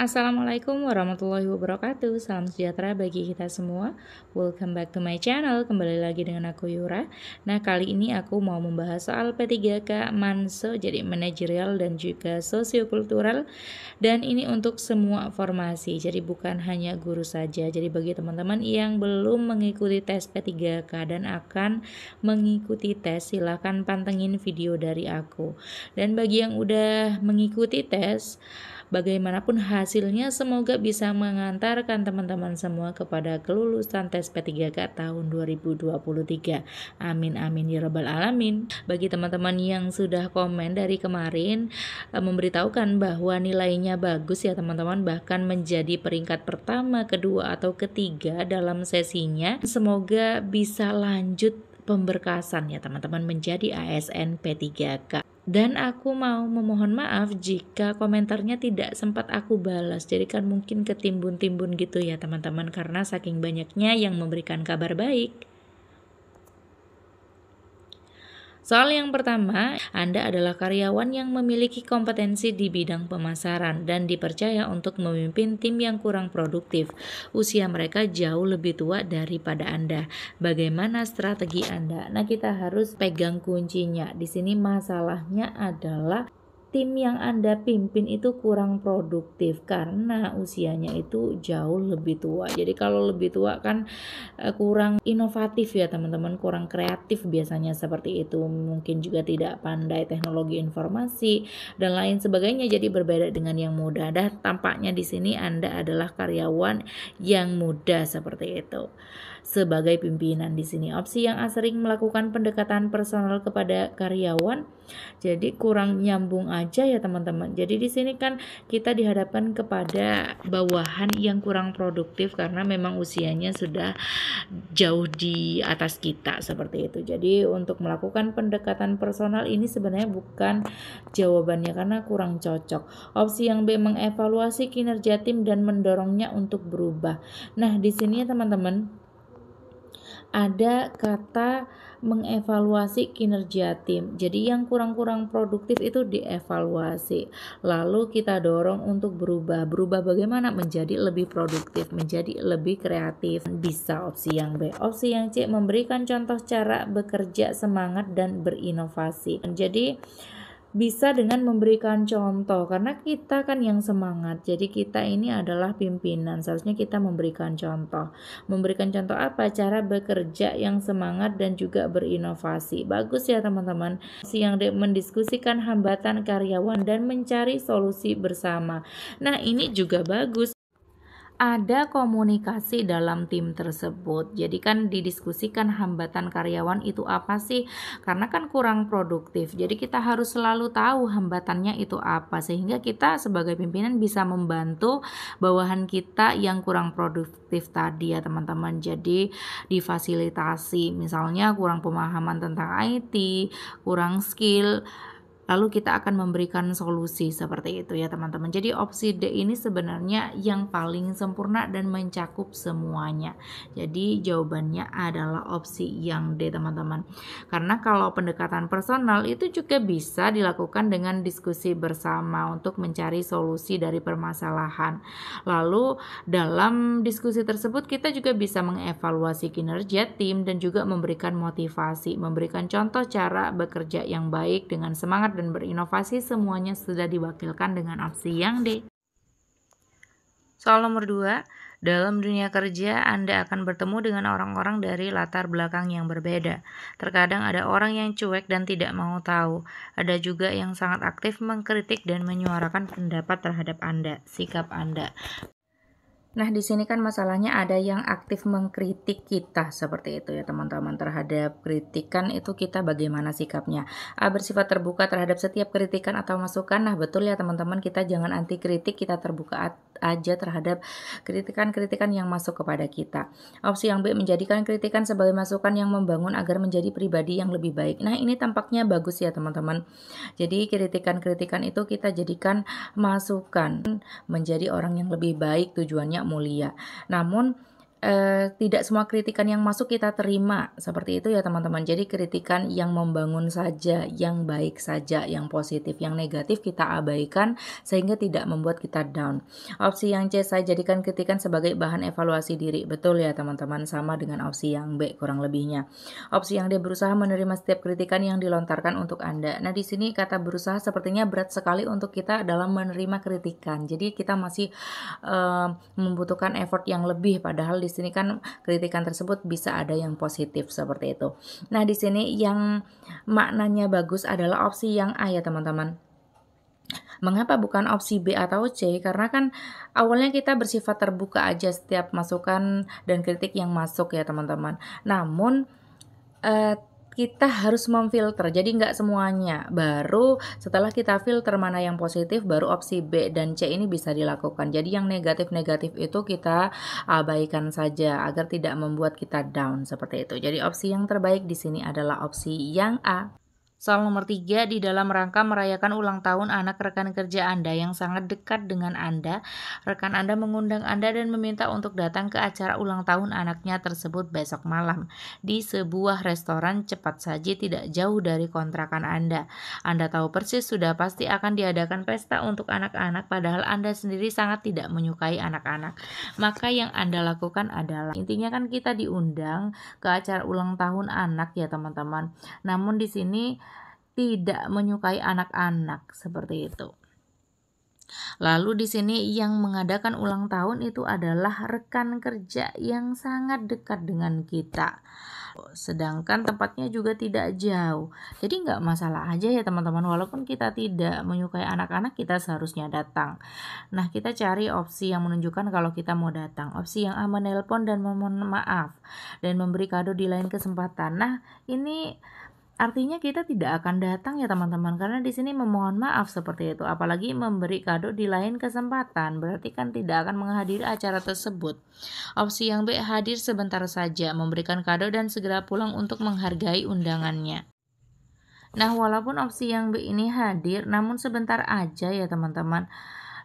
Assalamualaikum warahmatullahi wabarakatuh. Salam sejahtera bagi kita semua. Welcome back to my channel. Kembali lagi dengan aku Yura. Nah, kali ini aku mau membahas soal P3K Manso, jadi manajerial dan juga sosiokultural. Dan ini untuk semua formasi. Jadi bukan hanya guru saja. Jadi bagi teman-teman yang belum mengikuti tes P3K dan akan mengikuti tes, silahkan pantengin video dari aku. Dan bagi yang udah mengikuti tes, bagaimanapun hasilnya, semoga bisa mengantarkan teman-teman semua kepada kelulusan tes P3K tahun 2023. Amin amin ya rabbal alamin. Bagi teman-teman yang sudah komen dari kemarin memberitahukan bahwa nilainya bagus ya teman-teman, bahkan menjadi peringkat pertama, kedua atau ketiga dalam sesinya, semoga bisa lanjut pemberkasan ya teman-teman menjadi ASN P3K. Dan aku mau memohon maaf jika komentarnya tidak sempat aku balas. Jadi kan mungkin ketimbun-timbun gitu ya teman-teman, karena saking banyaknya yang memberikan kabar baik. Soal yang pertama, Anda adalah karyawan yang memiliki kompetensi di bidang pemasaran dan dipercaya untuk memimpin tim yang kurang produktif. Usia mereka jauh lebih tua daripada Anda. Bagaimana strategi Anda? Nah, kita harus pegang kuncinya. Di sini masalahnya adalah tim yang Anda pimpin itu kurang produktif karena usianya itu jauh lebih tua. Jadi kalau lebih tua kan kurang inovatif ya teman-teman, kurang kreatif biasanya seperti itu. Mungkin juga tidak pandai teknologi informasi dan lain sebagainya. Jadi berbeda dengan yang muda. Dan tampaknya di sini Anda adalah karyawan yang muda seperti itu. Sebagai pimpinan di sini, opsi yang sering melakukan pendekatan personal kepada karyawan, jadi kurang nyambung aja ya teman-teman. Jadi di sini kan kita dihadapkan kepada bawahan yang kurang produktif karena memang usianya sudah jauh di atas kita seperti itu. Jadi untuk melakukan pendekatan personal ini sebenarnya bukan jawabannya karena kurang cocok. Opsi yang B, mengevaluasi kinerja tim dan mendorongnya untuk berubah. Nah, di sini ya teman-teman, ada kata mengevaluasi kinerja tim. Jadi yang kurang-kurang produktif itu dievaluasi. Lalu kita dorong untuk berubah. Berubah bagaimana? Menjadi lebih produktif, menjadi lebih kreatif. Bisa opsi yang B. Opsi yang C, memberikan contoh cara bekerja semangat dan berinovasi. Jadi bisa dengan memberikan contoh, karena kita kan yang semangat, jadi kita ini adalah pimpinan, seharusnya kita memberikan contoh. Memberikan contoh apa? Cara bekerja yang semangat dan juga berinovasi. Bagus ya teman-teman. Yang mendiskusikan hambatan karyawan dan mencari solusi bersama. Nah, ini juga bagus. Ada komunikasi dalam tim tersebut. Jadi kan didiskusikan hambatan karyawan itu apa sih? Karena kan kurang produktif. Jadi kita harus selalu tahu hambatannya itu apa sehingga kita sebagai pimpinan bisa membantu bawahan kita yang kurang produktif tadi ya teman-teman. Jadi difasilitasi, misalnya kurang pemahaman tentang IT, kurang skill, lalu kita akan memberikan solusi seperti itu ya teman-teman. Jadi opsi D ini sebenarnya yang paling sempurna dan mencakup semuanya. Jadi jawabannya adalah opsi yang D teman-teman. Karena kalau pendekatan personal itu juga bisa dilakukan dengan diskusi bersama untuk mencari solusi dari permasalahan. Lalu dalam diskusi tersebut kita juga bisa mengevaluasi kinerja tim dan juga memberikan motivasi, memberikan contoh cara bekerja yang baik dengan semangat dan berinovasi. Semuanya sudah diwakilkan dengan opsi yang D. Soal nomor 2, dalam dunia kerja Anda akan bertemu dengan orang-orang dari latar belakang yang berbeda. Terkadang ada orang yang cuek dan tidak mau tahu. Ada juga yang sangat aktif mengkritik dan menyuarakan pendapat terhadap Anda, sikap Anda. Nah, di sini kan masalahnya ada yang aktif mengkritik kita seperti itu ya teman-teman. Terhadap kritikan itu kita bagaimana sikapnya? A, bersifat terbuka terhadap setiap kritikan atau masukan. Nah, betul ya teman-teman, kita jangan anti kritik, kita terbuka aja terhadap kritikan-kritikan yang masuk kepada kita. Opsi yang B, menjadikan kritikan sebagai masukan yang membangun agar menjadi pribadi yang lebih baik. Nah, ini tampaknya bagus ya teman-teman. Jadi kritikan-kritikan itu kita jadikan masukan menjadi orang yang lebih baik, tujuannya mulia. Namun tidak semua kritikan yang masuk kita terima, seperti itu ya teman-teman. Jadi kritikan yang membangun saja, yang baik saja, yang positif, yang negatif kita abaikan sehingga tidak membuat kita down. Opsi yang C, saya jadikan kritikan sebagai bahan evaluasi diri. Betul ya teman-teman, sama dengan opsi yang B kurang lebihnya. Opsi yang D, berusaha menerima setiap kritikan yang dilontarkan untuk Anda. Nah di sini kata berusaha sepertinya berat sekali untuk kita dalam menerima kritikan. Jadi kita masih membutuhkan effort yang lebih, padahal di sini kan kritikan tersebut bisa ada yang positif seperti itu. Nah, di sini yang maknanya bagus adalah opsi yang A ya, teman-teman. Mengapa bukan opsi B atau C? Karena kan awalnya kita bersifat terbuka aja setiap masukan dan kritik yang masuk ya, teman-teman. Namun kita harus memfilter, jadi nggak semuanya. Baru setelah kita filter mana yang positif, baru opsi B dan C ini bisa dilakukan. Jadi yang negatif-negatif itu kita abaikan saja agar tidak membuat kita down seperti itu. Jadi opsi yang terbaik di sini adalah opsi yang A. Soal nomor 3, di dalam rangka merayakan ulang tahun anak rekan kerja Anda yang sangat dekat dengan Anda, rekan Anda mengundang Anda dan meminta untuk datang ke acara ulang tahun anaknya tersebut besok malam di sebuah restoran cepat saji tidak jauh dari kontrakan Anda. Anda tahu persis sudah pasti akan diadakan pesta untuk anak-anak, padahal Anda sendiri sangat tidak menyukai anak-anak. Maka yang Anda lakukan adalah, intinya kan kita diundang ke acara ulang tahun anak ya teman-teman. Namun di sini tidak menyukai anak-anak seperti itu. Lalu di sini yang mengadakan ulang tahun itu adalah rekan kerja yang sangat dekat dengan kita. Sedangkan tempatnya juga tidak jauh. Jadi nggak masalah aja ya teman-teman, walaupun kita tidak menyukai anak-anak, kita seharusnya datang. Nah, kita cari opsi yang menunjukkan kalau kita mau datang. Opsi yang A, menelpon dan memohon maaf dan memberi kado di lain kesempatan. Nah, ini artinya kita tidak akan datang ya teman-teman, karena di sini memohon maaf seperti itu, apalagi memberi kado di lain kesempatan, berarti kan tidak akan menghadiri acara tersebut. Opsi yang B, hadir sebentar saja, memberikan kado dan segera pulang untuk menghargai undangannya. Nah, walaupun opsi yang B ini hadir, namun sebentar aja ya teman-teman.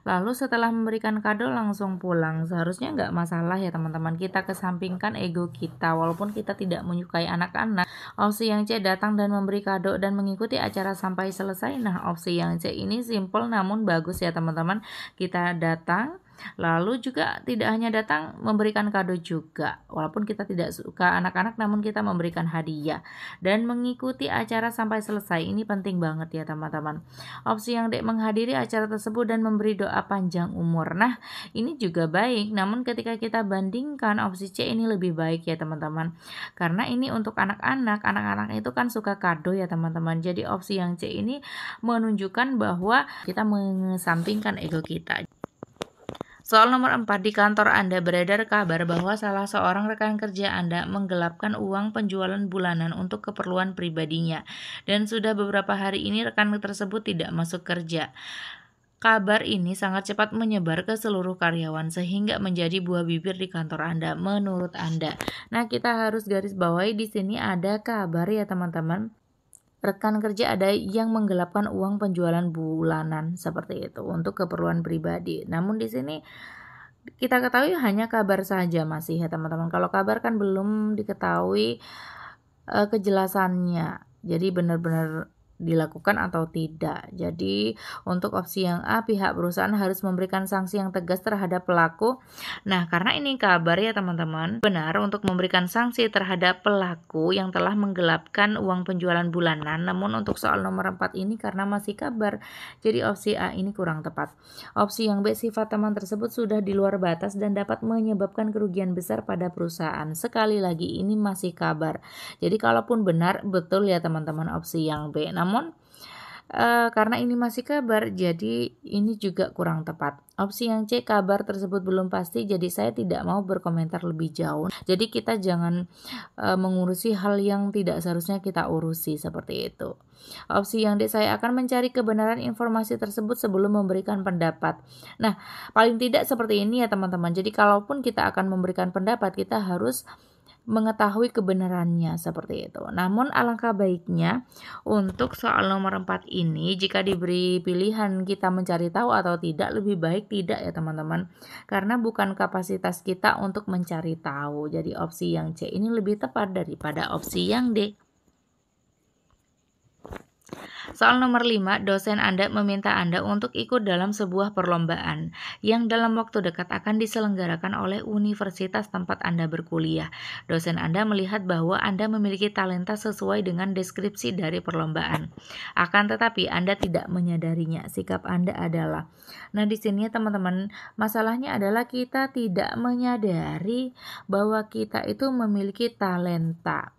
Lalu setelah memberikan kado langsung pulang, seharusnya nggak masalah ya teman-teman. Kita kesampingkan ego kita, walaupun kita tidak menyukai anak-anak. Opsi yang C, datang dan memberi kado dan mengikuti acara sampai selesai. Nah, opsi yang C ini simple namun bagus ya teman-teman. Kita datang, lalu juga tidak hanya datang, memberikan kado juga. Walaupun kita tidak suka anak-anak, namun kita memberikan hadiah dan mengikuti acara sampai selesai. Ini penting banget ya teman-teman. Opsi yang D, menghadiri acara tersebut dan memberi doa panjang umur. Nah, ini juga baik, namun ketika kita bandingkan, opsi C ini lebih baik ya teman-teman. Karena ini untuk anak-anak, anak-anak itu kan suka kado ya teman-teman. Jadi opsi yang C ini menunjukkan bahwa kita mengesampingkan ego kita. Soal nomor 4, di kantor Anda beredar kabar bahwa salah seorang rekan kerja Anda menggelapkan uang penjualan bulanan untuk keperluan pribadinya, dan sudah beberapa hari ini rekan tersebut tidak masuk kerja. Kabar ini sangat cepat menyebar ke seluruh karyawan sehingga menjadi buah bibir di kantor Anda. Menurut Anda, nah kita harus garis bawahi di sini ada kabar ya teman-teman. Rekan kerja ada yang menggelapkan uang penjualan bulanan seperti itu untuk keperluan pribadi. Namun di sini kita ketahui hanya kabar saja masih ya teman-teman. Kalau kabar kan belum diketahui kejelasannya. Jadi benar-benar dilakukan atau tidak. Jadi untuk opsi yang A, pihak perusahaan harus memberikan sanksi yang tegas terhadap pelaku. Nah, karena ini kabar ya teman-teman, benar untuk memberikan sanksi terhadap pelaku yang telah menggelapkan uang penjualan bulanan. Namun untuk soal nomor 4 ini karena masih kabar, jadi opsi A ini kurang tepat. Opsi yang B, sifat teman tersebut sudah di luar batas dan dapat menyebabkan kerugian besar pada perusahaan. Sekali lagi ini masih kabar. Jadi kalaupun benar, betul ya teman-teman opsi yang B. Namun karena ini masih kabar, jadi ini juga kurang tepat. Opsi yang C, kabar tersebut belum pasti, jadi saya tidak mau berkomentar lebih jauh. Jadi kita jangan mengurusi hal yang tidak seharusnya kita urusi seperti itu. Opsi yang D, saya akan mencari kebenaran informasi tersebut sebelum memberikan pendapat. Nah, paling tidak seperti ini ya teman-teman. Jadi kalaupun kita akan memberikan pendapat, kita harus mengetahui kebenarannya seperti itu. Namun alangkah baiknya untuk soal nomor 4 ini, jika diberi pilihan kita mencari tahu atau tidak, lebih baik tidak ya teman-teman. Karena bukan kapasitas kita untuk mencari tahu. Jadi opsi yang C ini lebih tepat daripada opsi yang D. Soal nomor 5, dosen Anda meminta Anda untuk ikut dalam sebuah perlombaan yang dalam waktu dekat akan diselenggarakan oleh universitas tempat Anda berkuliah. Dosen Anda melihat bahwa Anda memiliki talenta sesuai dengan deskripsi dari perlombaan. Akan tetapi Anda tidak menyadarinya. Sikap Anda adalah, nah di sini teman-teman, masalahnya adalah kita tidak menyadari bahwa kita itu memiliki talenta.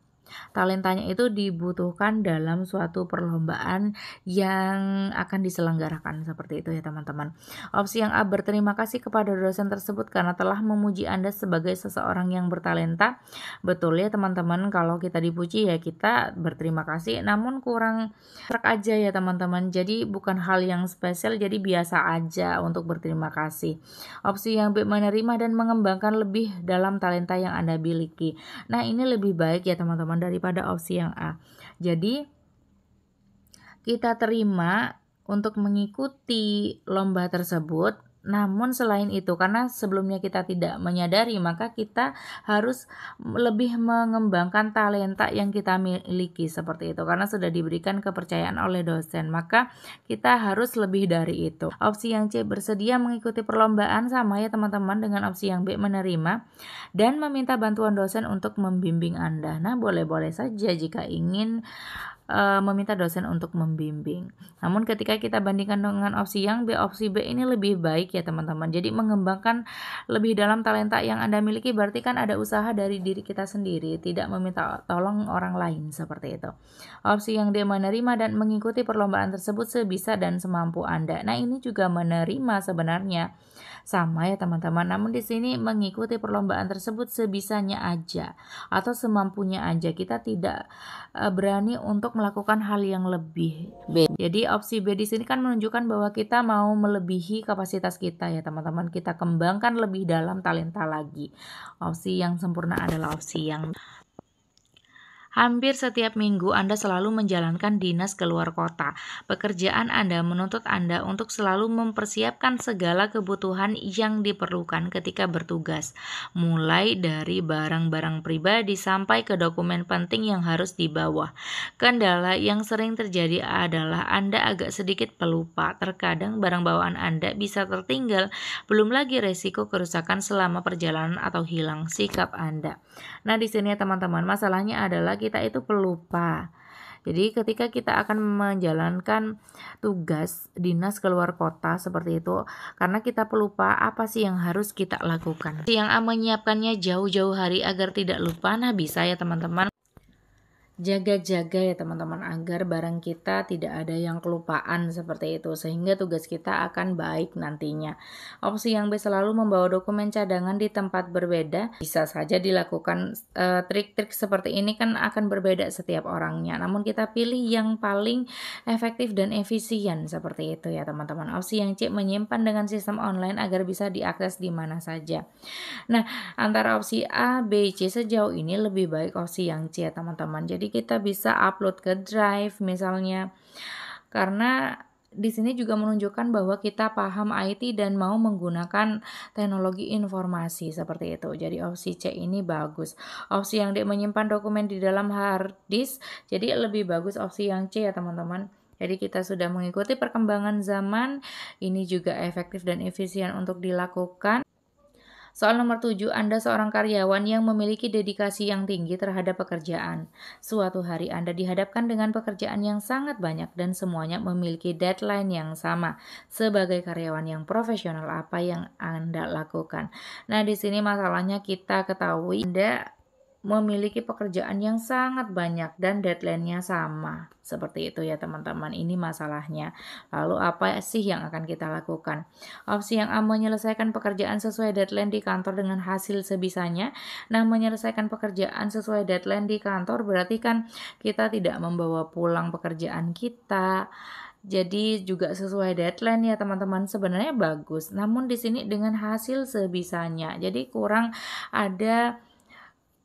Talentanya itu dibutuhkan dalam suatu perlombaan yang akan diselenggarakan seperti itu ya teman-teman. Opsi yang A, berterima kasih kepada dosen tersebut karena telah memuji Anda sebagai seseorang yang bertalenta. Betul ya teman-teman, kalau kita dipuji ya kita berterima kasih, namun kurang serak aja ya teman-teman. Jadi bukan hal yang spesial, jadi biasa aja untuk berterima kasih. Opsi yang B, menerima dan mengembangkan lebih dalam talenta yang Anda miliki. Nah ini lebih baik ya teman-teman daripada opsi yang A. Jadi kita terima untuk mengikuti lomba tersebut, namun selain itu karena sebelumnya kita tidak menyadari, maka kita harus lebih mengembangkan talenta yang kita miliki seperti itu, karena sudah diberikan kepercayaan oleh dosen, maka kita harus lebih dari itu. Opsi yang C, bersedia mengikuti perlombaan, sama ya teman-teman dengan opsi yang B, menerima dan meminta bantuan dosen untuk membimbing Anda. Nah boleh-boleh saja jika ingin meminta dosen untuk membimbing. Namun ketika kita bandingkan dengan opsi yang B, opsi B ini lebih baik ya teman-teman. Jadi mengembangkan lebih dalam talenta yang Anda miliki berarti kan ada usaha dari diri kita sendiri, tidak meminta tolong orang lain seperti itu. Opsi yang D, menerima dan mengikuti perlombaan tersebut sebisa dan semampu Anda. Nah ini juga menerima sebenarnya. Sama ya teman-teman, namun di sini mengikuti perlombaan tersebut sebisanya aja atau semampunya aja. Kita tidak berani untuk melakukan hal yang lebih. B. Jadi opsi B di sini kan menunjukkan bahwa kita mau melebihi kapasitas kita ya teman-teman. Kita kembangkan lebih dalam talenta lagi. Opsi yang sempurna adalah opsi yang hampir setiap minggu Anda selalu menjalankan dinas keluar kota. Pekerjaan Anda menuntut Anda untuk selalu mempersiapkan segala kebutuhan yang diperlukan ketika bertugas, mulai dari barang-barang pribadi sampai ke dokumen penting yang harus dibawa. Kendala yang sering terjadi adalah Anda agak sedikit pelupa. Terkadang barang bawaan Anda bisa tertinggal, belum lagi resiko kerusakan selama perjalanan atau hilang. Sikap Anda. Nah, di sini ya teman-teman, masalahnya adalah kita itu pelupa. Jadi ketika kita akan menjalankan tugas dinas keluar kota seperti itu, karena kita pelupa apa sih yang harus kita lakukan. Yang A, menyiapkannya jauh-jauh hari agar tidak lupa. Nah bisa ya teman-teman. Jaga-jaga ya teman-teman agar barang kita tidak ada yang kelupaan seperti itu, sehingga tugas kita akan baik nantinya. Opsi yang B, selalu membawa dokumen cadangan di tempat berbeda. Bisa saja dilakukan, trik-trik seperti ini kan akan berbeda setiap orangnya, namun kita pilih yang paling efektif dan efisien seperti itu ya teman-teman. Opsi yang C, menyimpan dengan sistem online agar bisa diakses di mana saja. Nah, antara opsi A, B, C sejauh ini lebih baik opsi yang C ya teman-teman. Jadi kita bisa upload ke Drive misalnya. Karena di sini juga menunjukkan bahwa kita paham IT dan mau menggunakan teknologi informasi seperti itu. Jadi opsi C ini bagus. Opsi yang D, menyimpan dokumen di dalam hard disk. Jadi lebih bagus opsi yang C ya teman-teman. Jadi kita sudah mengikuti perkembangan zaman. Ini juga efektif dan efisien untuk dilakukan. Soal nomor 7, Anda seorang karyawan yang memiliki dedikasi yang tinggi terhadap pekerjaan. Suatu hari Anda dihadapkan dengan pekerjaan yang sangat banyak dan semuanya memiliki deadline yang sama. Sebagai karyawan yang profesional, apa yang Anda lakukan? Nah, di sini masalahnya kita ketahui Anda memiliki pekerjaan yang sangat banyak dan deadline-nya sama. Seperti itu ya teman-teman, ini masalahnya. Lalu apa sih yang akan kita lakukan? Opsi yang A, menyelesaikan pekerjaan sesuai deadline di kantor dengan hasil sebisanya. Nah, menyelesaikan pekerjaan sesuai deadline di kantor berarti kan kita tidak membawa pulang pekerjaan kita. Jadi juga sesuai deadline ya teman-teman, sebenarnya bagus. Namun di sini dengan hasil sebisanya. Jadi kurang ada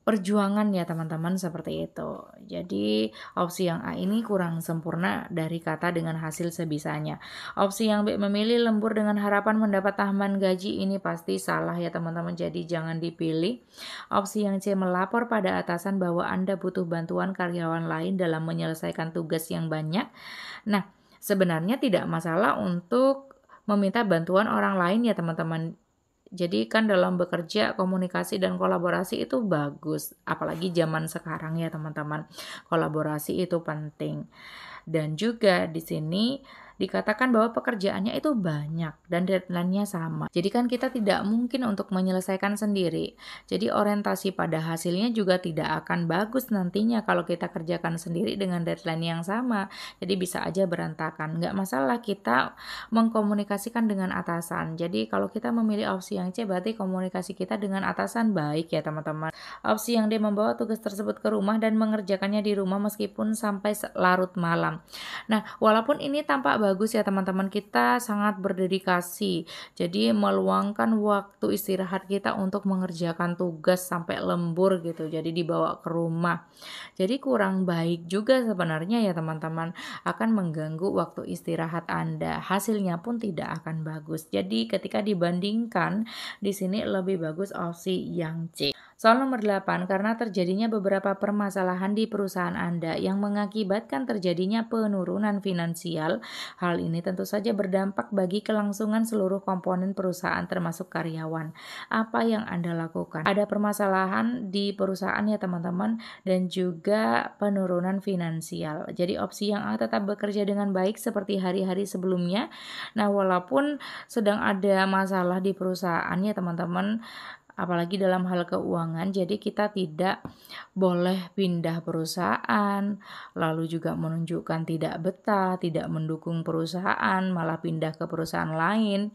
perjuangan ya teman-teman, seperti itu. Jadi opsi yang A ini kurang sempurna dari kata dengan hasil sebisanya. Opsi yang B memilih lembur dengan harapan mendapat tambahan gaji, ini pasti salah ya teman-teman, jadi jangan dipilih. Opsi yang C melapor pada atasan bahwa Anda butuh bantuan karyawan lain dalam menyelesaikan tugas yang banyak. Nah, sebenarnya tidak masalah untuk meminta bantuan orang lain ya teman-teman. Jadi kan dalam bekerja, komunikasi dan kolaborasi itu bagus, apalagi zaman sekarang ya teman-teman. Kolaborasi itu penting. Dan juga di sini dikatakan bahwa pekerjaannya itu banyak dan deadline-nya sama. Jadi kan kita tidak mungkin untuk menyelesaikan sendiri. Jadi orientasi pada hasilnya juga tidak akan bagus nantinya kalau kita kerjakan sendiri dengan deadline yang sama. Jadi bisa aja berantakan. Nggak masalah kita mengkomunikasikan dengan atasan. Jadi kalau kita memilih opsi yang C, berarti komunikasi kita dengan atasan baik ya teman-teman. Opsi yang D membawa tugas tersebut ke rumah dan mengerjakannya di rumah meskipun sampai larut malam. Nah, walaupun ini tampak bagus ya teman-teman, kita sangat berdedikasi. Jadi meluangkan waktu istirahat kita untuk mengerjakan tugas sampai lembur gitu. Jadi dibawa ke rumah. Jadi kurang baik juga sebenarnya ya teman-teman, akan mengganggu waktu istirahat Anda. Hasilnya pun tidak akan bagus. Jadi ketika dibandingkan, di sini lebih bagus opsi yang C. Soal nomor 8, karena terjadinya beberapa permasalahan di perusahaan Anda yang mengakibatkan terjadinya penurunan finansial, hal ini tentu saja berdampak bagi kelangsungan seluruh komponen perusahaan termasuk karyawan. Apa yang Anda lakukan? Ada permasalahan di perusahaan ya teman-teman, dan juga penurunan finansial. Jadi opsi yang A tetap bekerja dengan baik seperti hari-hari sebelumnya. Nah, walaupun sedang ada masalah di perusahaan ya teman-teman, apalagi dalam hal keuangan, jadi kita tidak boleh pindah perusahaan, lalu juga menunjukkan tidak betah, tidak mendukung perusahaan, malah pindah ke perusahaan lain.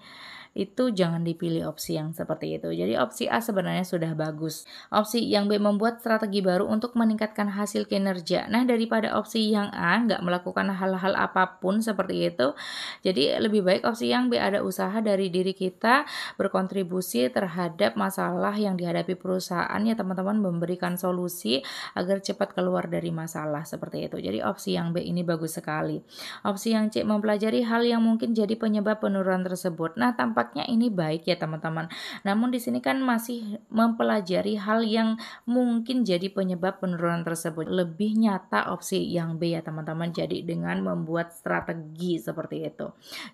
Itu jangan dipilih opsi yang seperti itu. Jadi opsi A sebenarnya sudah bagus. Opsi yang B membuat strategi baru untuk meningkatkan hasil kinerja. Nah, daripada opsi yang A nggak melakukan hal-hal apapun seperti itu, jadi lebih baik opsi yang B, ada usaha dari diri kita berkontribusi terhadap masalah yang dihadapi perusahaan ya teman-teman, memberikan solusi agar cepat keluar dari masalah seperti itu. Jadi opsi yang B ini bagus sekali. Opsi yang C mempelajari hal yang mungkin jadi penyebab penurunan tersebut. Nah, tampaknya ini baik ya teman-teman. Namun di sini kan masih mempelajari hal yang mungkin jadi penyebab penurunan tersebut. Lebih nyata opsi yang B ya teman-teman. Jadi dengan membuat strategi seperti itu.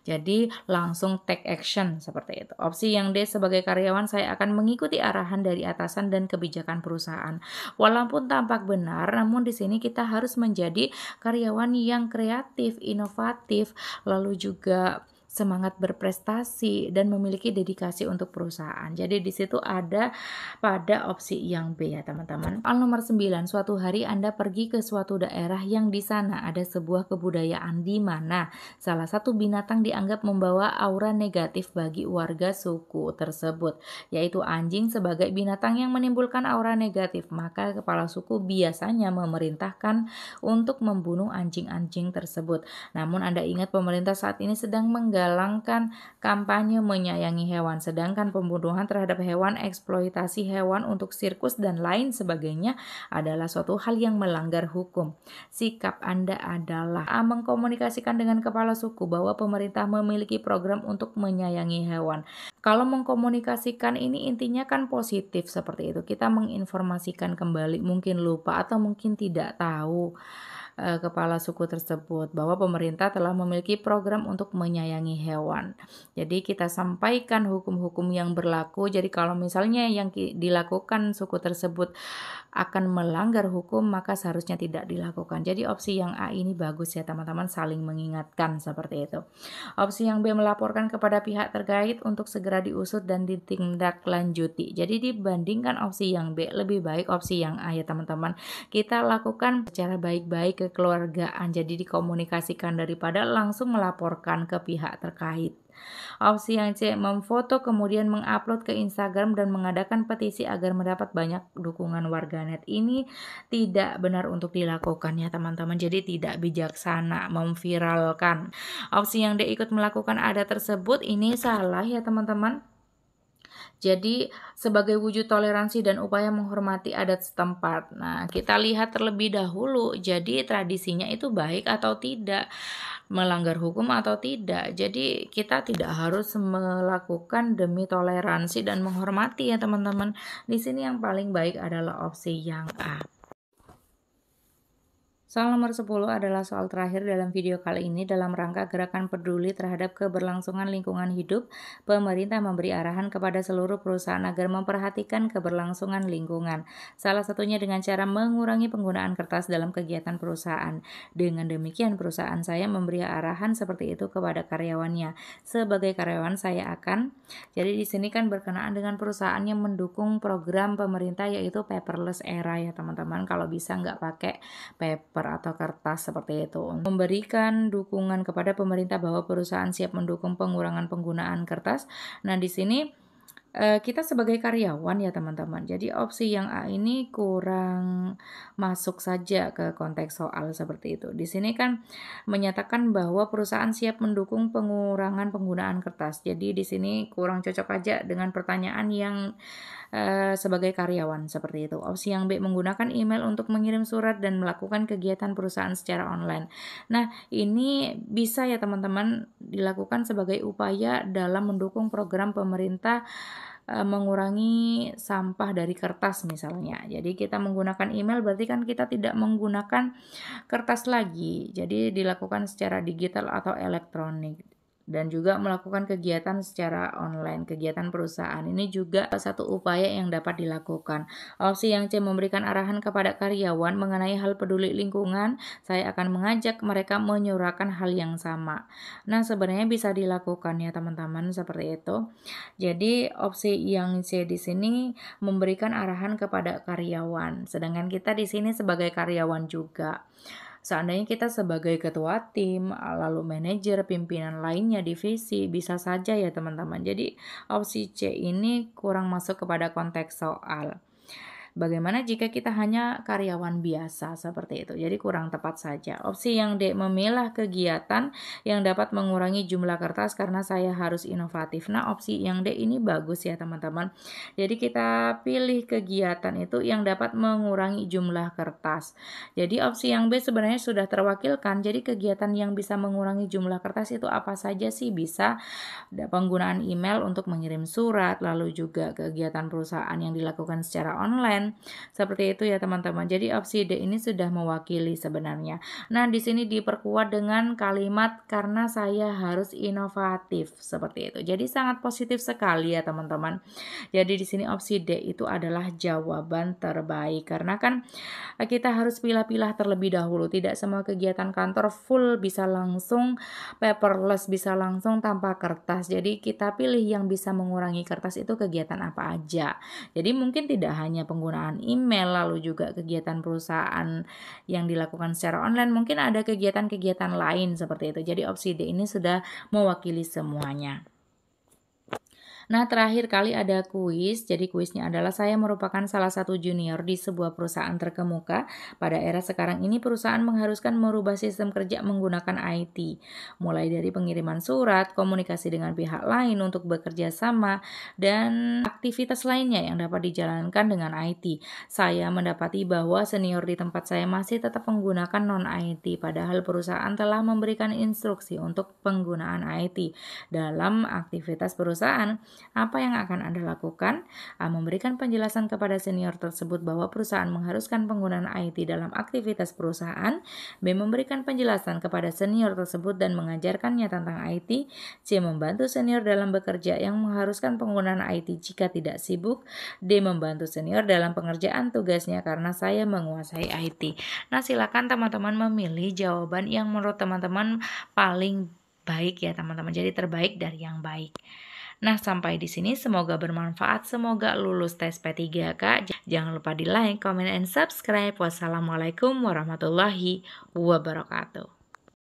Jadi langsung take action seperti itu. Opsi yang D, sebagai karyawan saya akan mengikuti arahan dari atasan dan kebijakan perusahaan. Walaupun tampak benar, namun di sini kita harus menjadi karyawan yang kreatif, inovatif, lalu juga semangat berprestasi dan memiliki dedikasi untuk perusahaan. Jadi di situ ada pada opsi yang B ya teman-teman. Soal nomor 9, suatu hari Anda pergi ke suatu daerah yang di sana ada sebuah kebudayaan di mana salah satu binatang dianggap membawa aura negatif bagi warga suku tersebut, yaitu anjing sebagai binatang yang menimbulkan aura negatif. Maka kepala suku biasanya memerintahkan untuk membunuh anjing-anjing tersebut. Namun Anda ingat pemerintah saat ini sedang menggalangkan kampanye menyayangi hewan, sedangkan pembunuhan terhadap hewan, eksploitasi hewan untuk sirkus dan lain sebagainya adalah suatu hal yang melanggar hukum. Sikap Anda adalah A, mengkomunikasikan dengan kepala suku bahwa pemerintah memiliki program untuk menyayangi hewan. Kalau mengkomunikasikan ini intinya kan positif seperti itu. Kita menginformasikan kembali, mungkin lupa atau mungkin tidak tahu kepala suku tersebut bahwa pemerintah telah memiliki program untuk menyayangi hewan. Jadi kita sampaikan hukum-hukum yang berlaku. Jadi kalau misalnya yang dilakukan suku tersebut akan melanggar hukum, maka seharusnya tidak dilakukan. Jadi opsi yang A ini bagus ya teman-teman, saling mengingatkan seperti itu. Opsi yang B, melaporkan kepada pihak terkait untuk segera diusut dan ditindaklanjuti. Jadi dibandingkan opsi yang B, lebih baik opsi yang A ya teman-teman. Kita lakukan secara baik-baik kekeluargaan, jadi dikomunikasikan daripada langsung melaporkan ke pihak terkait. Opsi yang C, memfoto kemudian mengupload ke Instagram dan mengadakan petisi agar mendapat banyak dukungan warganet. Ini tidak benar untuk dilakukan ya teman-teman, jadi tidak bijaksana memviralkan. Opsi yang D, ikut melakukan adat tersebut, ini salah ya teman-teman. Jadi sebagai wujud toleransi dan upaya menghormati adat setempat. Nah, kita lihat terlebih dahulu, jadi tradisinya itu baik atau tidak, melanggar hukum atau tidak. Jadi kita tidak harus melakukan demi toleransi dan menghormati ya teman-teman. Di sini yang paling baik adalah opsi yang A. Soal nomor 10 adalah soal terakhir dalam video kali ini. Dalam rangka gerakan peduli terhadap keberlangsungan lingkungan hidup, pemerintah memberi arahan kepada seluruh perusahaan agar memperhatikan keberlangsungan lingkungan. Salah satunya dengan cara mengurangi penggunaan kertas dalam kegiatan perusahaan. Dengan demikian, perusahaan saya memberi arahan seperti itu kepada karyawannya. Sebagai karyawan jadi di sini kan berkenaan dengan perusahaan yang mendukung program pemerintah yaitu paperless era ya teman-teman. Kalau bisa nggak pakai paper atau kertas seperti itu. Memberikan dukungan kepada pemerintah bahwa perusahaan siap mendukung pengurangan penggunaan kertas. Nah, di sini kita sebagai karyawan ya teman-teman. Jadi opsi yang A ini kurang masuk saja ke konteks soal seperti itu. Di sini kan menyatakan bahwa perusahaan siap mendukung pengurangan penggunaan kertas. Jadi di sini kurang cocok aja dengan pertanyaan yang sebagai karyawan seperti itu. Opsi yang B, menggunakan email untuk mengirim surat dan melakukan kegiatan perusahaan secara online. Nah, ini bisa ya teman-teman dilakukan sebagai upaya dalam mendukung program pemerintah mengurangi sampah dari kertas misalnya. Jadi kita menggunakan email berarti kan kita tidak menggunakan kertas lagi. Jadi dilakukan secara digital atau elektronik. Dan juga melakukan kegiatan secara online, kegiatan perusahaan. Ini juga satu upaya yang dapat dilakukan. Opsi yang C, memberikan arahan kepada karyawan mengenai hal peduli lingkungan. Saya akan mengajak mereka menyuarakan hal yang sama. Nah, sebenarnya bisa dilakukan ya teman-teman seperti itu. Jadi opsi yang C di sini memberikan arahan kepada karyawan. Sedangkan kita di sini sebagai karyawan juga. Seandainya kita sebagai ketua tim, lalu manajer, pimpinan lainnya, divisi, bisa saja ya teman-teman. Jadi opsi C ini kurang masuk kepada konteks soal. Bagaimana jika kita hanya karyawan biasa seperti itu? Jadi kurang tepat saja. Opsi yang D, memilah kegiatan yang dapat mengurangi jumlah kertas karena saya harus inovatif. Nah, opsi yang D ini bagus ya teman-teman. Jadi kita pilih kegiatan itu yang dapat mengurangi jumlah kertas. Jadi opsi yang B sebenarnya sudah terwakilkan. Jadi kegiatan yang bisa mengurangi jumlah kertas itu apa saja sih? Bisa penggunaan email untuk mengirim surat, lalu juga kegiatan perusahaan yang dilakukan secara online. Seperti itu ya teman-teman. Jadi opsi D ini sudah mewakili sebenarnya. Nah, di sini diperkuat dengan kalimat karena saya harus inovatif seperti itu. Jadi sangat positif sekali ya teman-teman. Jadi di sini opsi D itu adalah jawaban terbaik karena kan kita harus pilah-pilah terlebih dahulu. Tidak semua kegiatan kantor full bisa langsung paperless, bisa langsung tanpa kertas. Jadi kita pilih yang bisa mengurangi kertas itu kegiatan apa aja. Jadi mungkin tidak hanya penggunaan email, lalu juga kegiatan perusahaan yang dilakukan secara online, mungkin ada kegiatan-kegiatan lain seperti itu. Jadi opsi D ini sudah mewakili semuanya. Nah, terakhir kali ada kuis. Jadi kuisnya adalah saya merupakan salah satu junior di sebuah perusahaan terkemuka. Pada era sekarang ini perusahaan mengharuskan merubah sistem kerja menggunakan IT. Mulai dari pengiriman surat, komunikasi dengan pihak lain untuk bekerja sama, dan aktivitas lainnya yang dapat dijalankan dengan IT. Saya mendapati bahwa senior di tempat saya masih tetap menggunakan non-IT, padahal perusahaan telah memberikan instruksi untuk penggunaan IT dalam aktivitas perusahaan. Apa yang akan Anda lakukan? A, memberikan penjelasan kepada senior tersebut bahwa perusahaan mengharuskan penggunaan IT dalam aktivitas perusahaan. B, memberikan penjelasan kepada senior tersebut dan mengajarkannya tentang IT. C, membantu senior dalam bekerja yang mengharuskan penggunaan IT jika tidak sibuk. D, membantu senior dalam pengerjaan tugasnya karena saya menguasai IT. Nah, silakan teman-teman memilih jawaban yang menurut teman-teman paling baik ya teman-teman. Jadi terbaik dari yang baik. Nah, sampai di sini semoga bermanfaat, semoga lulus tes P3K. Jangan lupa di like, comment, and subscribe. Wassalamualaikum warahmatullahi wabarakatuh.